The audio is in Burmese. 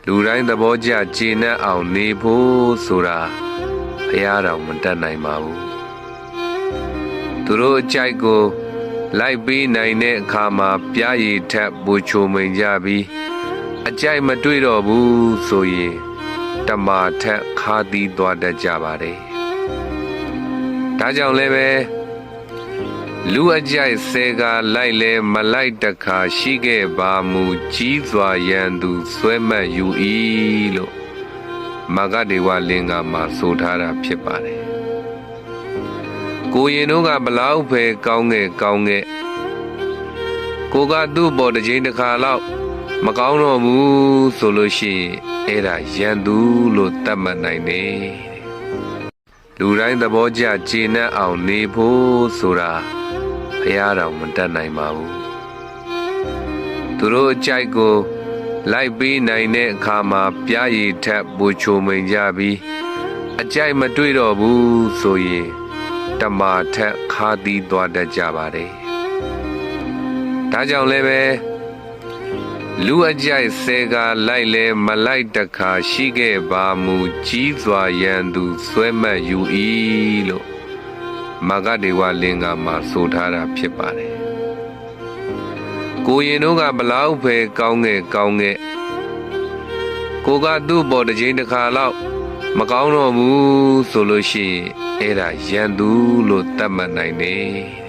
လူတိုင်းသဘောကျကျေနပ်အောင်နေဖို့ဆိုတာဘုရားတော်မတတ်နိုင်ပါဘူးသူတို့အကြိုက်ကိုလိုက်ပေးနိုင်တဲ့အခါမှာပြားရည်ထက်ပူချိုမိန်ကြပြီးအကြိုက်မတွေ့တော့ဘူးဆိုရင်တမာထက်ခါသီးသွားတတ်ကြပါတယ်ဒါကြောင့်လည်းပဲလူအကြိုက်ဆဲကလိုက်လဲမလိုက်တခါရှိခဲ့ပါမူကြီးစွာရန်သူဆွဲမှတ်ယူ၏လို့မဂ္ဂဒေဝလင်္ကာမှာဆိုထားတာဖြစ်ပါတယ်ကိုရင်တို့ကဘလောက်ပဲကောင်းခဲ့ကိုကသူ့ပေါ်တစ်ချိန်တစ်ခါလောက်မကောင်းတော့ဘူးဆိုလို့ရှိရင်အဲ့ဒါရန်သူလို့သတ်မှတ်နိုင်တယ်လူတိုင်းသဘောကျကျေနပ်အောင်နေဖို့ဆိုတာဘုရားတော်မတတ်နိုင်ပါဘူးသူတို့အကြိုက်ကိုလိုက်ပေးနိုင်တဲ့အခါမှာပြားရည်ထက်ပူချိုမိန်ကြပြီးအကြိုက်မတွေ့တော့ဘူးဆိုရင်တမာထက်ခါသီးသွားတတ်ကြပါတယ်ဒါကြောင့်လည်းပဲလူအကြိုက်ဆဲကလိုက်လဲမလိုက်တခါရှိခဲ့ပါမူကြီးစွာရန်သူဆွဲမှတ်ယူ၏လို့မဂ္ဂဒေဝလင်္ကာမှာဆိုထားတာဖြစ်ပါတယ်ကိုရင်တို့ကဘလောက်ပဲကောင်းခဲ့ကိုကသူ့ပေါ်တစ်ချိန်တစ်ခါလောက်မကောင်းတော့ဘူးဆိုလို့ရှိရင်အဲ့ဒါရန်သူလို့သတ်မှတ်နိုင်တယ်